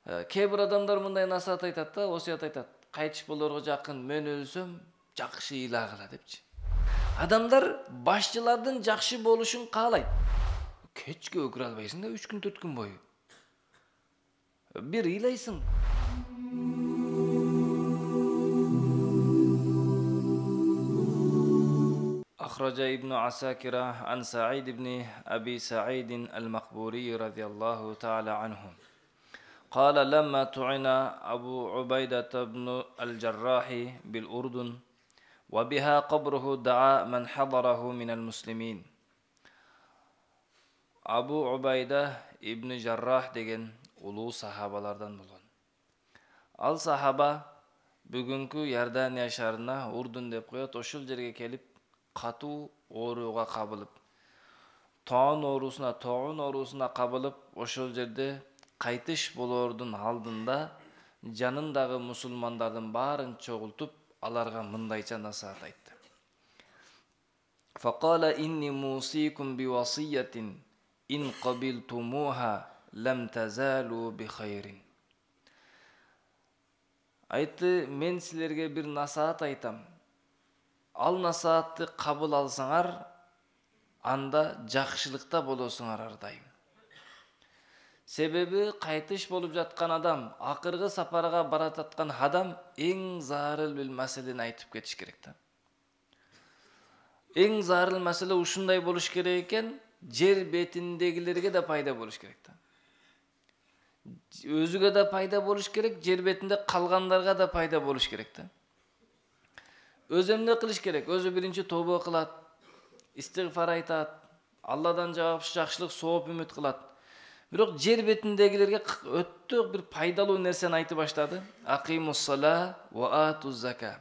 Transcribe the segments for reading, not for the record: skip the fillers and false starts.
Кээ бир адамдар мындай насаат айтат да, осуят айтат. Кайтыш болорго жакын мен өлсөм, жакшы ыйлагыла депчи. Адамдар башчылардын жакшы болушун каалайт. Кечке өкүрө албайсың да 3 күн 4 күн бою. Бир ыйлайсың. أخرج ابن عساكر عن سعيد بن أبي سعيد المقبوري رضي الله تعالى عنه قال لما طعن أبو عبيدة بن الجراح بالأردن وبها قبره دعا من حضره من المسلمين. Abu Ubayda ibn Jarrah деген улуу сахабалардан болгон. Ал сахаба бүгүнкү Иордания шаарына Урдун деп коет, ошол жерге келип катуу ооруга кабылып, тоон оорусуна кабылып, ошол жерде кайтыш болоордун алдында жанындагы мусулмандардын баарын чогултуп, аларга мындайча насаат айтты. Факала инни мусикум бивасиятин ин кабилтумуха лам тазалу бихайрин. Айтты, мен силерге бир насаат айтам. Ал насаатты кабыл алсаңар, анда жакшылыкта болосуңар ар дайым. Себеби кайтыш болуп жаткан адам, акыркы сапарга бара жаткан адам эң зарыл бир маселени айтып кетиш керек да. Эң зарыл маселе ушундай болуш керек экен, жер бетиндегилерге да пайда болуш керек да. Өзүгө да пайда болуш керек, жер бетинде калгандарга да пайда болуш керек да. Өзү эмне кылыш керек? Өзү биринчи тобо кылат, истигфар айтат, Алладан жакшылык сооп үмүт кылат. Бирок жер бетиндегилерге өтө бир пайдалуу нерсени айтып баштады. Акимус-сала ва атуз-зака.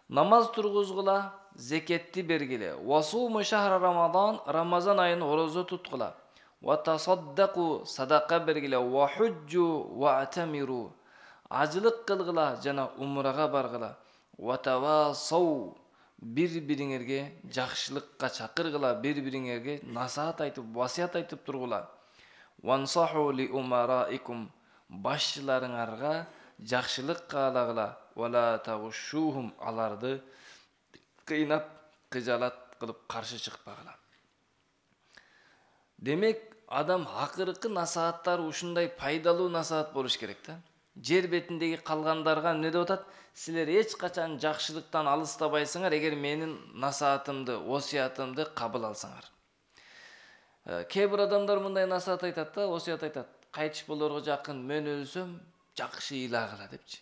Намаз тургузгула, зекетти бергиле. Васуму шахра Рамадан, Рамазан айын орозо туткула. Ва тасаддаку, садака бергиле. Ва худжу ва атамиру. Ажылык кылгыла жана умрага баргыла. Ва тавасау, бири-бириңерге жакшылыкка чакыргыла, бири-бириңерге насаат айтып, васият айтып тургула. Вансаху ли умараикум, башчыларыңарга жакшылык каалагыла. Вала тагушухум, аларды кыйнап, кыжалат кылып каршы чыкпагыла. Демек, адам акыркы насааттар ушундай пайдалуу насаат болуш керек да. Жер бетиндеги калгандарга эмне деп атат? Силер эч качан жакшылыктан алыстабайсыңар, эгер менин насаатымды, осуятымды кабыл алсаңар. Кээ бир адамдар мындай насаат айтат да, осуят айтат. Кайтыш болорго жакын мен өлсөм, жакшы ыйлагыла депчи.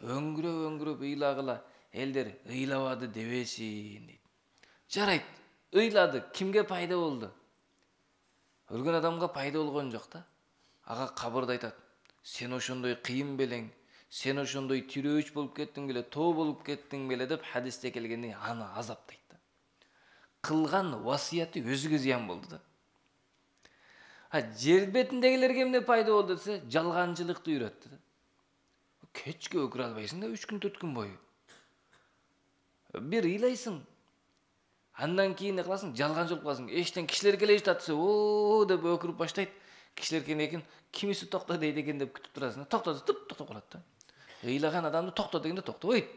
Өңгүрөп ыйлагыла, элдер ыйлабады дебесин дейт. Жарайт, ыйлады, кимге пайда болду? Өлгөн адамга пайда болгон жок да. Ага кабырда айтат. Сен ошондой кыйын белең, сен ошондой тирөөч болуп кеттиң беле, тоо болуп кеттиң беле деп хадисте келгенде аны азаптайт да. Кылган васияты өзүгө зыян болду да. Жер бетиндегилерге эмне пайда болду десе, жалганчылыкты үйрөттү да. Кечке өкүрө албайсың да 3 күн 4 күн бою. Бир ыйлайсың. Андан кийин кыласың, жалганчы болуп каласың. Эштен кишилер келе жатат десе, о деп өкүрүп баштайт. Кишилер келген, кимиси токто дейт экен деп күтүп турасың. Токтоду, токтоп калат да. Ыйлаган адамды токто дегенде токтобойт.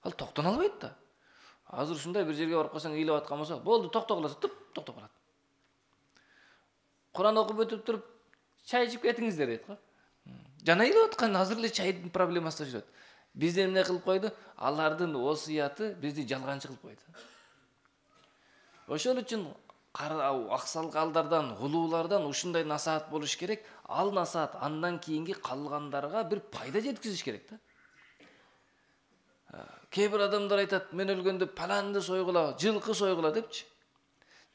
Ал токтоно албайт да. Азыр ушундай бир жерге барып калсаң, ыйлап аткан болсо, болду, токтогуласа, токтоп калат. Куран окуп өтүп туруп, чай ичип кетиңиздер дейт го. Жана ыйлап аткан азыр эле чайдын проблемасы жүрөт. Бизде эмне кылып койду? Алардын осуяты бизди жалганчы кылып койду. Ошол үчүн аксалгалдардан, улуулардан ушундай насаат болуш керек. Ал насаат андан кийинки калгандарга бир пайда жеткизиш керек да. Кээ бир адамдар айтат, мен өлгөндө паланды сойгула, жылкы сойгула депчи.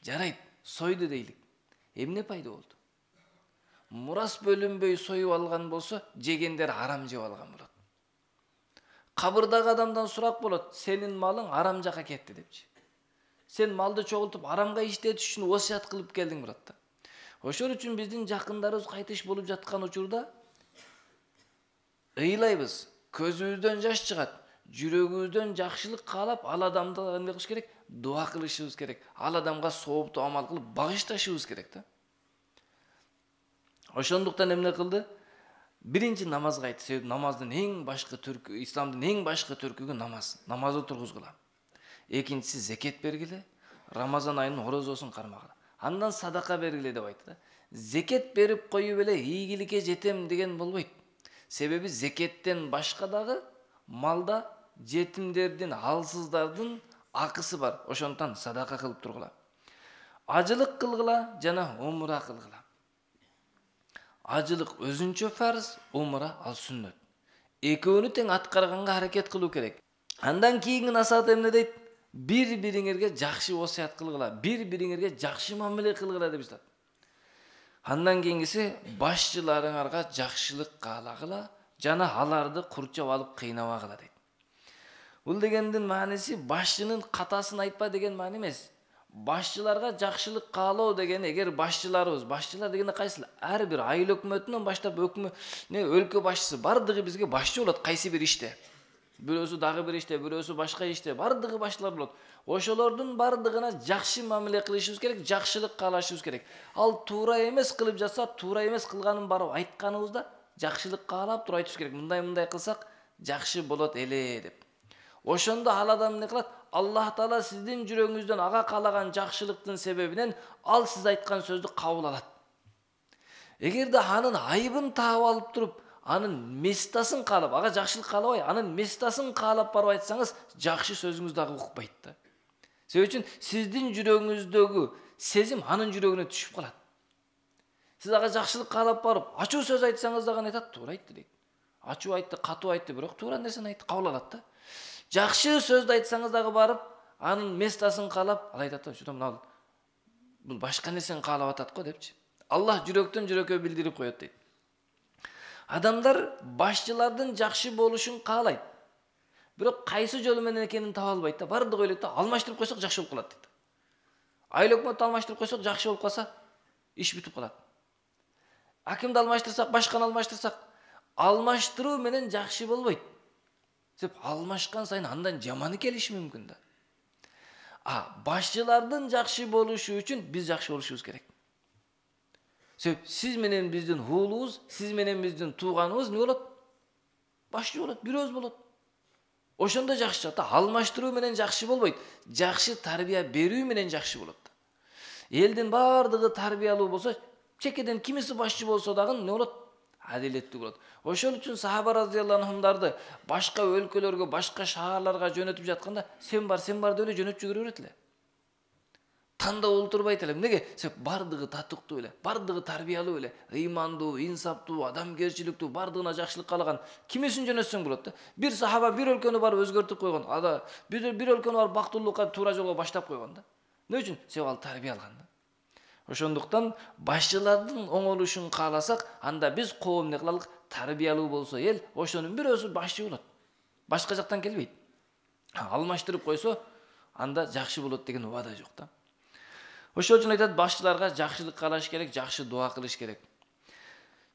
Жарайт, сойду дейлик. Эмне пайда болду? Мурас бөлүнбөй союп алган болсо, жегендер арам жеп алган болот. Кабырдагы адамдан сурак болот, сенин малың арам жака кетти депчи. Сен малды чогултуп арамга иштетиш үчүн осуят кылып келдиң болот да. Ошол үчүн биздин жакындарыбыз кайтыш болуп жаткан учурда ыйлайбыз, көзүбүздөн жаш чыгат, жүрөгүбүздөн жакшылык каалап, ал адамды эмне кылыш керек? Дуа кылышыбыз керек. Ал адамга сооптуу амал кылып багышташыбыз керек да. Ошондуктан эмне кылды? Биринчи намазга айтты. Себеби намаздын эң башкы түркү, исламдын эң башкы түркүгү намаз. Намазды тургузгула. Экинчиси зекет бергиле, Рамазан айынын орозосун кармагыла. Андан садака бергиле деп айтты да. Зекет берип коюп эле ийгиликке жетем деген болбойт. Себеби зекеттен башка дагы малда жетимдердин, алсыздардын акысы бар. Ошондон садака кылып тургула. Ажылык кылгыла жана умра кылгыла. Ажылык өзүнчө фарз, умра ал сүннөт. Экөөнү тең аткарганга аракет кылуу керек. Андан кийинки насаат эмне дейт? Бири-бириңерге жакшы осуят кылгыла, бири-бириңерге жакшы мамиле кылгыла деп жатат. Андан кийинкиси башчыларыңарга жакшылык каалагыла жана аларды курчап алып кыйнабагыла дейт. Бул дегендин мааниси башчынын катасын айтпа деген маани эмес. Башчыларга жакшылык каалоо деген эгер башчылар дегенде кайсылар? Ар бир айыл өкмөтүнөн баштап өлкө башчысы бардыгы бизге башчы болот кайсы бир иште. Бирөөсү дагы бир иште, бирөөсү башка иште, бардыгы башчылар болот. Ошолордун бардыгына жакшы мамиле кылышыбыз керек, жакшылык каалашыбыз керек. Ал туура эмес кылып жатса, туура эмес кылганын барып айтканыбызда жакшылык каалап туруп айтышыбыз керек. Мындай кылсак жакшы болот эле деп. Ошондо ал адам эмне кылат? Аллах Таала сиздин жүрөгүңүздөн ага каалаган жакшылыктын себебинен ал сиз айткан сөздү кабыл алат. Эгерде анын айыбын таап алып туруп, анын местасын каалап, ага жакшылык каалабай, анын местасын каалап барып айтсаңыз, жакшы сөзүңүз дагы укпайт да. Себеп үчүн сиздин жүрөгүңүздөгү сезим анын жүрөгүнө түшүп калат. Сиз ага жакшылык каалап барып, ачуу сөз айтсаңыз дагы айтат, туура айтты дейт. Ачуу айтты, катуу айтты, бирок туура нерсени айтты, кабыл алат да. Жакшы сөздү айтсаңыз дагы барып, анын местасын каалап, ал айтат да, мына бул башка нерсени каалап атат го депчи. Аллах жүрөктөн жүрөккө билдирип коет дейт. Адамдар башчылардын жакшы болушун каалайт. Бирок кайсы жолу менен экенин таба албайт да. Бардыгы ойлойт да, алмаштырып койсок жакшы болуп калат дейт. Айыл өкмөттү алмаштырып койсок жакшы болуп калса, иш бүтүп калат. Акимди алмаштырсак, башканы алмаштырсак, алмаштыруу менен жакшы болбойт. Себеп алмашкан сайын андан жаманы келиши мүмкүн да. Башчылардын жакшы болушу үчүн биз жакшы болушубуз керек. Себеп сиз менен биздин уулубуз, сиз менен биздин тууганыбыз не болот? Башчы болот, бирөөбүз болот. Ошондо жакшы чыкат. Алмаштыруу менен жакшы болбойт. Жакшы тарбия берүү менен жакшы болот. Элдин бардыгы тарбиялуу болсо, чекеден кимиси башчы болсо дагы не болот? Адилеттүү болот. Ошол үчүн сахаба радыйаллаху анхумдарды башка өлкөлөргө, башка шаарларга жөнөтүп жатканда, сен бар деп эле жөнөтүп жүрө берет эле. Тандап олтурбайт эле. Эмнеге? Себеп бардыгы татыктуу эле, бардыгы тарбиялуу эле, ыймандуу, инсаптуу, адамгерчиликтүү, бардыгына жакшылык каалаган. Кимисин жөнөтсөң болот да. Бир сахаба бир өлкөнү барып өзгөртүп койгон. Бир өлкөнү барып бактылуулукка, туура жолго баштап койгон да. Эмне үчүн? Себеп ал тарбия алган да. Ошондуктан башчылардын оңолушун кааласак, анда биз коом эмне кылалык? Тарбиялуу болсо эл, ошонун бирөөсү башчы болот. Башка жактан келбейт. Алмаштырып койсо, анда жакшы болот деген убада жок да. Ошол үчүн айтат, башчыларга жакшылык каалаш керек, жакшы дуа кылыш керек.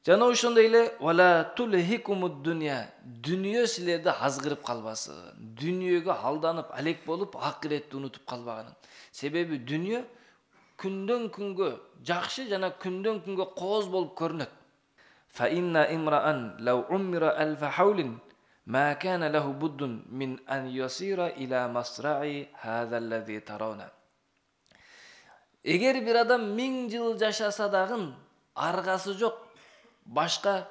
Жана ошондой эле вала тулхикумуд дуnya. Дүнүйө силерди азгырып калбасын. Дүнүйөгө алданып, алек болуп, акыретти унутуп калбаганын. Себеби дүнүйө күндөн күнгө жакшы жана күндөн күнгө кооз болуп көрүнөт. Fa inna imra'an law umira alfa hawlin ma kana lahu buddun min an yasira ila masra'i hadha alladhi tarawna. Эгер бир адам 1000 жыл жашаса дагы аргасы жок, башка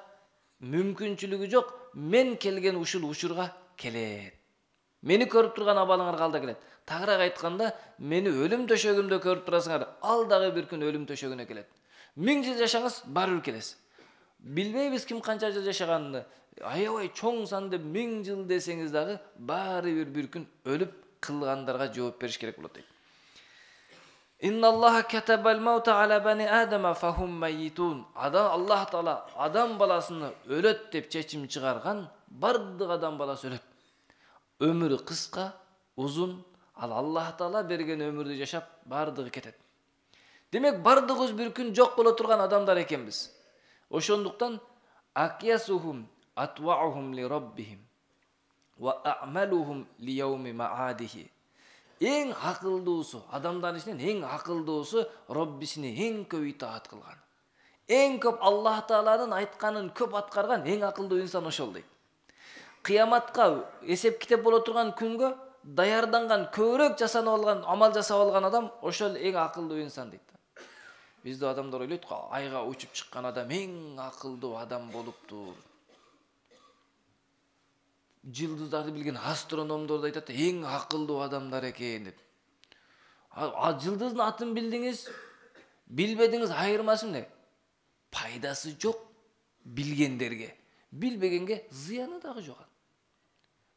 мүмкүнчүлүгү жок, мен келген ушул учурга келет. Мени көрүп турган абалыңарга алда келет. Тагыраак айтканда, мени өлүм төшөгүмдө көрүп турасыңар, ал дагы бир күн өлүм төшөгүнө келет. 1000 жыл жашаңыз, барып келесиз. Билбейбиз ким канча жыл жашаганын. Аябай чоң сан деп 1000 жыл десеңиз дагы, баары бир күн өлүп кылгандарга жооп бериш керек болот дейт. Инналлаха катабал маута ала бани адама фахум майитун. Аллах Таала адам баласыны өлөт деп чечим чыгарган, бардык адам баласы өлөт. Өмүрү кыска, узун, ал Аллах Таала берген өмүрдү жашап бардыгы кетет. Демек бардыгыбыз бир күн жок боло турган адамдар экенбиз. Ошондуктан акиясухум атваухум ли раббихим ва а'малухум ли яуми маадихи. Эң акылдуусу, адамдар ичинен эң акылдуусу Роббисине эң көп итаат кылган. Эң көп Аллах Тааланын айтканын көп аткарган эң акылдуу инсан ошол дейт. Кыяматка эсеп китеп боло турган күнгө даярданган, көбүрөөк жасанып алган, амал жасап алган адам ошол эң акылдуу инсан дейт. Бизде адамдар ойлойт го, айга учуп чыккан адам эң акылдуу адам болуптур. Жылдыздарды билген астрономдор да айтат, эң акылдуу адамдар экен деп. Жылдыздын атын билдиңиз, билбедиңиз айырмасы эмне? Пайдасы жок билгендерге. Билбегенге зыяны дагы жок.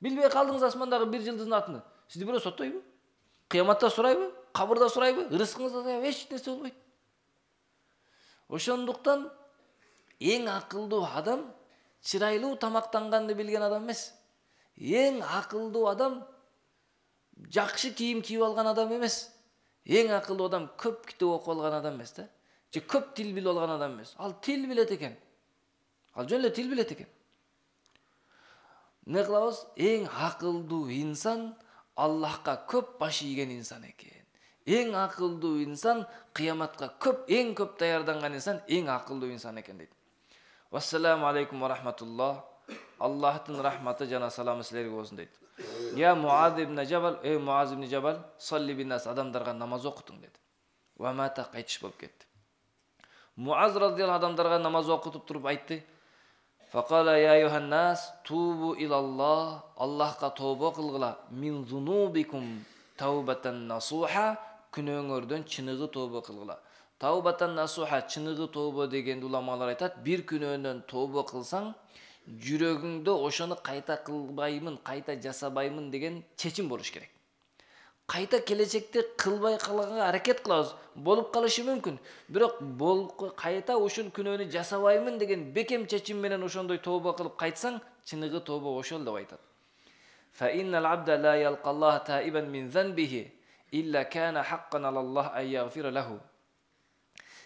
Билбей калдыңыз асмандагы бир жылдыздын атын. Сизди бирөө соттойбу? Кыяматта сурайбы? Кабырда сурайбы? Рызкыңызда сурайбы? Эч нерсе болбойт. Ошондуктан эң акылдуу адам чырайлуу тамактанганды билген адам эмес. Эң акылдуу адам жакшы кийим кийип алган адам эмес. Эң акылдуу адам көп китеп окуп алган адам эмес да. Же көп тил билип алган адам эмес. Ал тил билет экен. Ал жөн эле тил билет экен. Не кылабыз? Эң акылдуу инсан Аллахка көп баш ийген инсан экен. Эң акылдуу инсан кыяматка эң көп даярданган инсан эң акылдуу инсан экен дейт. Вассаламу алейкум ва рахматуллах. Аллахтын рахматы жана саламы силерге болсун дейт. Я Муаз ибн Жабал, Муаз ибн Жабал, салли биннас, адамдарга намаз окутуң деди. Ва мата кайтыш болуп кетти. Муаз радиаллаху адамдарга намаз окутуп туруп айтты: Факала я Йоханнас, тубу илаллах, Аллахка тобо кылгыла, мин зунубикум таубатан насуха, күнөөңөрдөн чыныгы тобо кылгыла. Таубатан насуха, чыныгы тобо дегенди уламалар айтат, бир күнөөндөн тобо кылсаң, жүрөгүңдө ошону кайта кылбаймын, кайта жасабаймын деген чечим болуш керек. Кайта келечекте кылбай калганга аракет кылабыз. Болуп калышы мүмкүн. Бирок кайта ушул күнөөнү жасабаймын деген бекем чечим менен ошондой тобо кылып кайтсаң, чыныгы тобо ошол деп айтат. Fa innal abda la yalqallahu ta'iban min dhanbihi illa kana haqqan 'ala Allah an yaghfira lahu.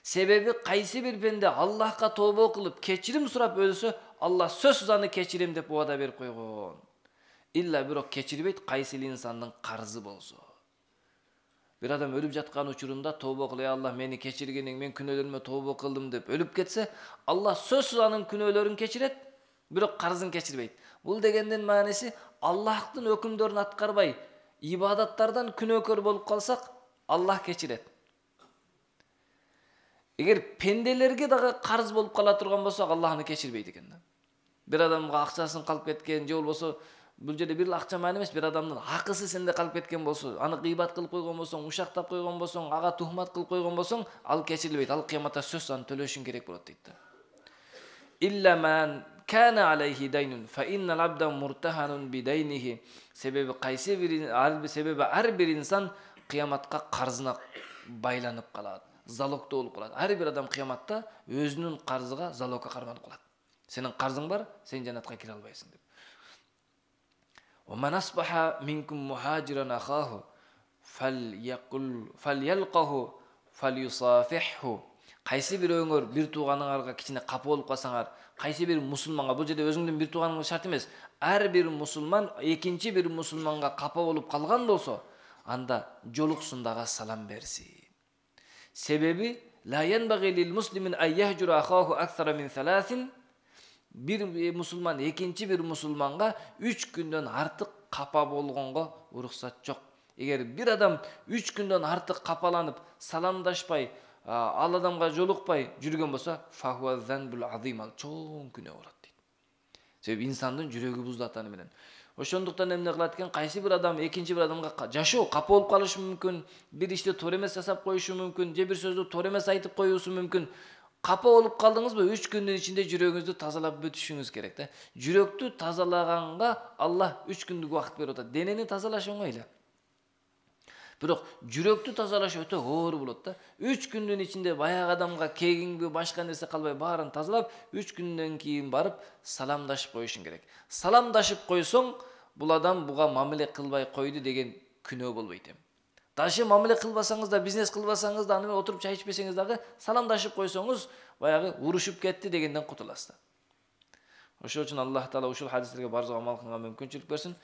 Себеби кайсы бир пенде Аллахка тобо кылып, кечирим сурап өлсө, Аллах сөзсүз аны кечирем деп убада берип койгон. Илла бирок кечирбейт кайсы инсандын карзы болсо. Bir adam ölüp жаткан учурунда тобо кылып, Аллах мени кечиргениң, мен күнөөлөрүмө тобо кылдым деп ölүп кетсе, Аллах сөзсүз анын күнөөлөрүн кечирет, бирок карзын кечирбейт. Бул дегендин мааниси Аллахтын өкүмдөрүн аткарбай, ибадаттардан күнөөкөр болуп калсак, Аллах кечирет. Эгер пенделерге дагы карз болуп кала турган болсо, Аллах аны кечирбейт экен да. Bir адамга акчасын калып кеткен, же болбосо бул жерде бир акча маани эмес, бир адамдын акысы сенде калып кеткен болсо, аны гыйбат кылып койгон болсоң, ушактап койгон болсоң, ага тухмат кылып койгон болсоң, ал кечирилбейт. Ал кыяматта сөз аны төлөшүң керек болот дейт да. Илля ман kana alayhi daynun fa innal abda murtahanun bidaynihi. Себеби кайсы бир себеби ар бир инсан кыяматка карзына байланып калат, залогдо болуп калат. Ар бир адам кыяматта өзүнүн карзыга, залогко карманып калат. Сенин карзың бар, сен жаннатка кире албайсың деп. ومن أصبح منكم مهاجرا أخاه فليلقه فليصافحه. Кайсы бир өңөр бир тууганыңарга кичине капа болуп калсаңар, кайсы бир мусулманга, бул жерде өзүңдүн бир тууганың шарт эмес, ар бир мусулман экинчи бир мусулманга капа болуп калган болсо, анда жолуксундага салам берсин. Себеби ла янбаги лил муслимин ан яхжура ахаху аксара мин саласин. Bir musulman экинчи бир мусулманга 3 күндөн артык капа болгонго уруксат жок. Эгер бир адам 3 күндөн артык капаланып, саламдашпай, ал адамга жолукпай жүргөн болсо, фахуа занбул азим, ал чоң күнөө болот дейт. Себеби инсандын жүрөгү бузулат аны менен. Ошондуктан эмне кылат экен? Кайсы бир адам экинчи бир адамга жашоо капа болуп калышы мүмкүн, бир иште туура эмес жасап коюшу мүмкүн, же бир сөздү туура эмес айтып коюусу мүмкүн. Капа болуп калдыңызбы, 3 күндүн ичинде жүрөгүңүздү тазалап бүтүшүңүз керек да. Жүрөктү тазалаганга Аллах 3 күндүк убакыт берип атат. Денени тазалаш оңой эле. Бирок жүрөктү тазалаш өтө оор болот да. 3 күндүн ичинде баягы адамга кегиңби, башка нерсе калбай баарын тазалап, 3 күндөн кийин барып саламдашып коюшуң керек. Саламдашып койсоң, бул адам буга мамиле кылбай койду деген күнөө болбойт. Дашы мамиле кылбасаңыз да, бизнес кылбасаңыз да, аны отуруп чай ичпесеңиз дагы саламдашып койсоңуз, баягы урушуп кетти дегенден кутуласыз. Ошол үчүн Аллах Таала ушул хадистерге барзык амал кылганга мүмкүнчүлүк берсин.